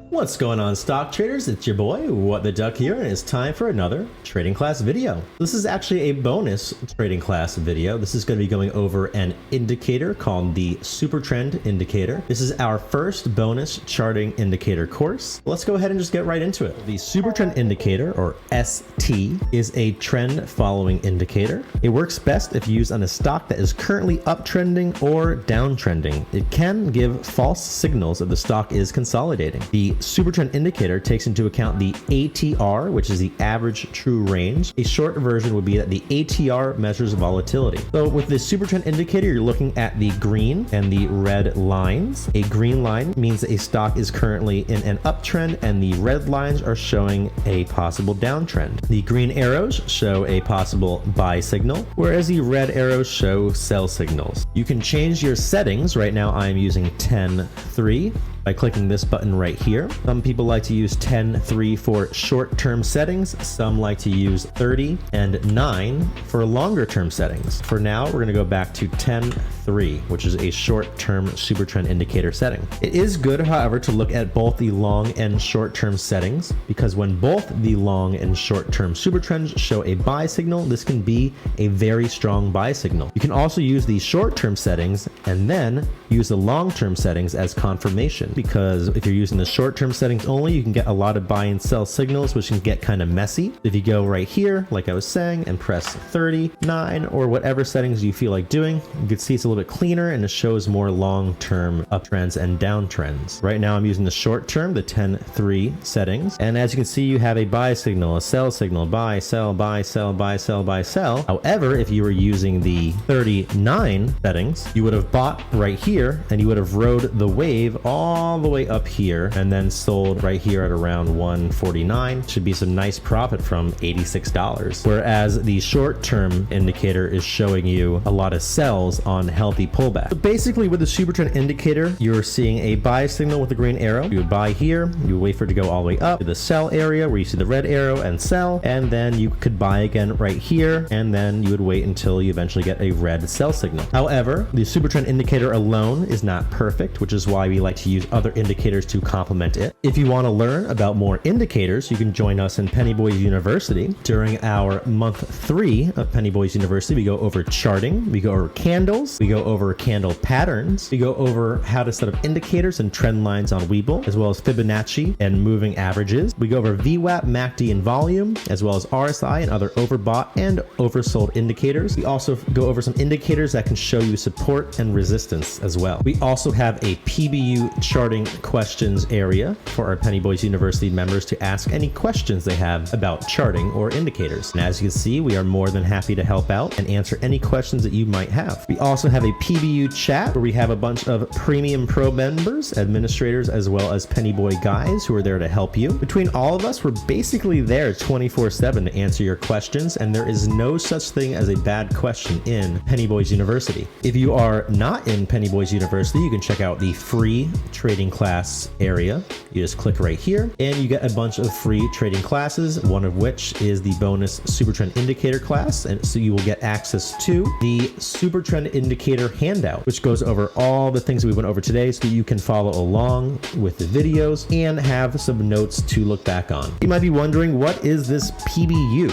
What's going on, stock traders? It's your boy, What the Duck here, and it's time for another trading class video. This is actually a bonus trading class video. This is going to be going over an indicator called the Supertrend Indicator. This is our first bonus charting indicator course. Let's go ahead and just get right into it. The Supertrend Indicator, or ST, is a trend following indicator. It works best if used on a stock that is currently uptrending or downtrending. It can give false signals if the stock is consolidating. The Supertrend Indicator takes into account the ATR, which is the average true range. A short version would be that the ATR measures volatility. So with the Supertrend Indicator, you're looking at the green and the red lines. A green line means that a stock is currently in an uptrend, and the red lines are showing a possible downtrend. The green arrows show a possible buy signal, whereas the red arrows show sell signals. You can change your settings. Right now I am using 10.3. by clicking this button right here. Some people like to use 10.3 for short-term settings. Some like to use 30 and 9 for longer-term settings. For now, we're gonna go back to 10.3, which is a short-term Supertrend indicator setting. It is good, however, to look at both the long and short-term settings, because when both the long and short-term Supertrends show a buy signal, this can be a very strong buy signal. You can also use the short-term settings and then use the long-term settings as confirmation, because if you're using the short-term settings only, you can get a lot of buy and sell signals, which can get kind of messy. If you go right here, like I was saying, and press 30, 9, or whatever settings you feel like doing, you can see it's a little bit cleaner and it shows more long-term uptrends and downtrends. Right now I'm using the short-term, the 10.3 settings, and as you can see, you have a buy signal, a sell signal, buy, sell, buy, sell, buy, sell, buy, sell. However, if you were using the 39 settings, you would have bought right here and you would have rode the wave all the way up here and then sold right here at around 149. Should be some nice profit from $86. Whereas the short-term indicator is showing you a lot of sells on healthy pullback. So basically with the Supertrend indicator, you're seeing a buy signal with the green arrow. You would buy here, you would wait for it to go all the way up to the sell area where you see the red arrow and sell, and then you could buy again right here, and then you would wait until you eventually get a red sell signal. However, the Supertrend indicator alone is not perfect, which is why we like to use other indicators to complement it. If you want to learn about more indicators, you can join us in Pennybois University. During our month 3 of Pennybois University, we go over charting, we go over candles, we go over candle patterns, we go over how to set up indicators and trend lines on Webull, as well as Fibonacci and moving averages. We go over VWAP, MACD, and volume, as well as RSI and other overbought and oversold indicators. We also go over some indicators that can show you support and resistance as well. We also have a PBU charting questions area for our Pennybois University members to ask any questions they have about charting or indicators. And as you can see, we are more than happy to help out and answer any questions that you might have. We also have a PBU chat where we have a bunch of premium pro members, administrators, as well as Pennybois guys who are there to help you. Between all of us, we're basically there 24/7 to answer your questions, and there is no such thing as a bad question in Pennybois University. If you are not in Pennybois University, you can check out the free trading class area. You just click right here and you get a bunch of free trading classes, one of which is the bonus Supertrend Indicator class, and so you will get access to the Supertrend Indicator handout, which goes over all the things we went over today so that you can follow along with the videos and have some notes to look back on. You might be wondering, what is this PBU?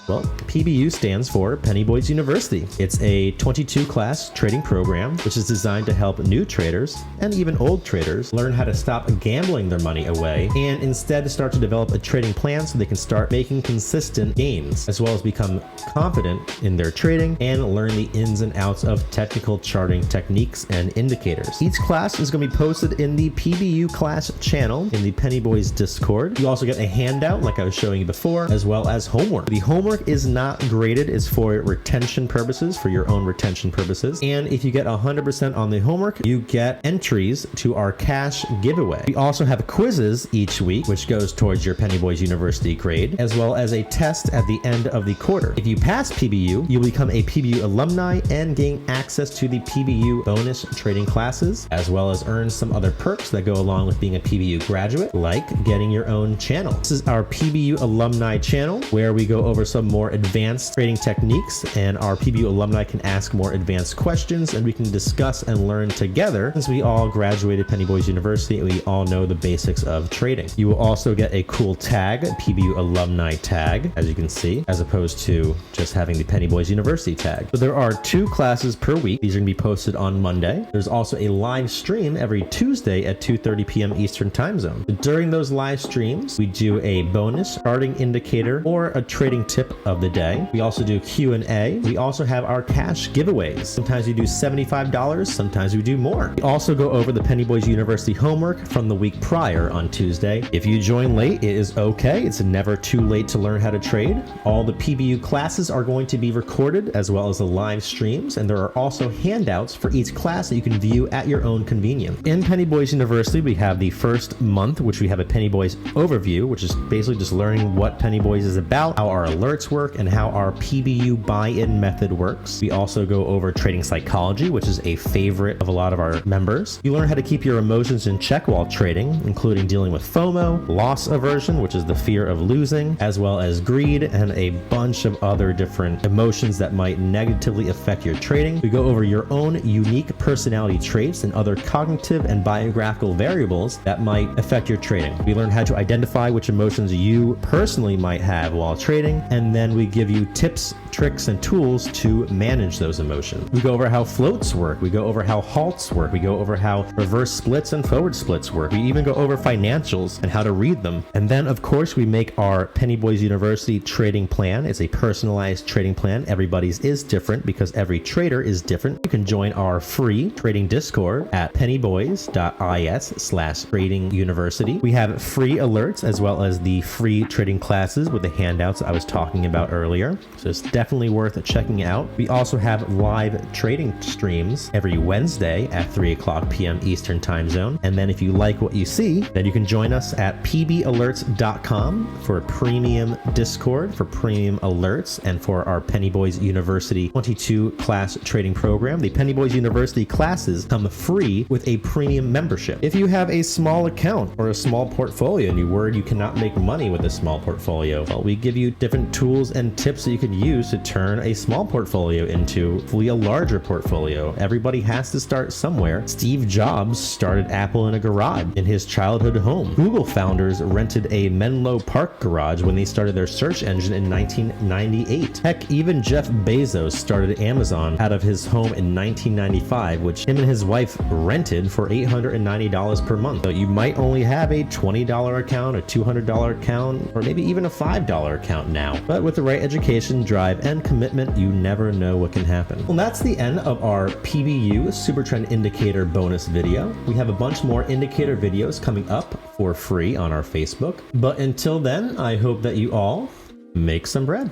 Well, PBU stands for Pennybois University. It's a 22 class trading program, which is designed to help new traders and even old traders learn how to stop gambling their money away and instead start to develop a trading plan so they can start making consistent gains, as well as become confident in their trading and learn the ins and outs of technical charting techniques and indicators. Each class is going to be posted in the PBU class channel in the Pennybois Discord. You also get a handout like I was showing you before, as well as homework. The homework is not graded, is for retention purposes, for your own retention purposes. And if you get 100% on the homework, you get entries to our cash giveaway. We also have quizzes each week, which goes towards your Pennybois University grade, as well as a test at the end of the quarter. If you pass PBU, you'll become a PBU alumni and gain access to the PBU bonus trading classes, as well as earn some other perks that go along with being a PBU graduate, like getting your own channel. This is our PBU alumni channel, where we go over some some more advanced trading techniques, and our PBU alumni can ask more advanced questions, and we can discuss and learn together, since we all graduated Pennybois University and we all know the basics of trading. You will also get a cool tag, PBU alumni tag, as you can see, as opposed to just having the Pennybois University tag. So there are 2 classes per week. These are going to be posted on Monday. There's also a live stream every Tuesday at 2:30 p.m. Eastern Time Zone. During those live streams, we do a bonus charting indicator or a trading tip of the day. We also do Q&A. We also have our cash giveaways. Sometimes we do $75, sometimes we do more. We also go over the Pennybois University homework from the week prior on Tuesday. If you join late, it is okay. It's never too late to learn how to trade. All the PBU classes are going to be recorded, as well as the live streams, and there are also handouts for each class that you can view at your own convenience. In Pennybois University, we have the first month, which we have a Pennybois overview, which is basically just learning what Pennybois is about, how our alerts work, and how our PBU buy-in method works. We also go over trading psychology, which is a favorite of a lot of our members. You learn how to keep your emotions in check while trading, including dealing with FOMO, loss aversion, which is the fear of losing, as well as greed, and a bunch of other different emotions that might negatively affect your trading. We go over your own unique personality traits and other cognitive and biographical variables that might affect your trading. We learn how to identify which emotions you personally might have while trading, and then we give you tips, tricks, and tools to manage those emotions. We go over how floats work. We go over how halts work. We go over how reverse splits and forward splits work. We even go over financials and how to read them. And then, of course, we make our Pennybois University trading plan. It's a personalized trading plan. Everybody's is different because every trader is different. You can join our free trading Discord at pennybois.is/trading-university. We have free alerts as well as the free trading classes with the handouts I was talking about earlier. So it's definitely worth checking out. We also have live trading streams every Wednesday at 3:00 p.m. Eastern Time Zone. And then if you like what you see, then you can join us at pbalerts.com for a premium Discord for premium alerts and for our Pennybois University 22 class trading program. The Pennybois University classes come free with a premium membership. If you have a small account or a small portfolio and you're worried you cannot make money with a small portfolio, well, we give you different tools and tips that you can use to turn a small portfolio into hopefully a larger portfolio. Everybody has to start somewhere. Steve Jobs started Apple in a garage in his childhood home. Google founders rented a Menlo Park garage when they started their search engine in 1998. Heck, even Jeff Bezos started Amazon out of his home in 1995, which him and his wife rented for $890 per month. So you might only have a $20 account, a $200 account, or maybe even a $5 account now. But with the right education, drive, and commitment, you never know what can happen. Well, that's the end of our PBU Supertrend Indicator bonus video. We have a bunch more indicator videos coming up for free on our Facebook. But until then, I hope that you all make some bread.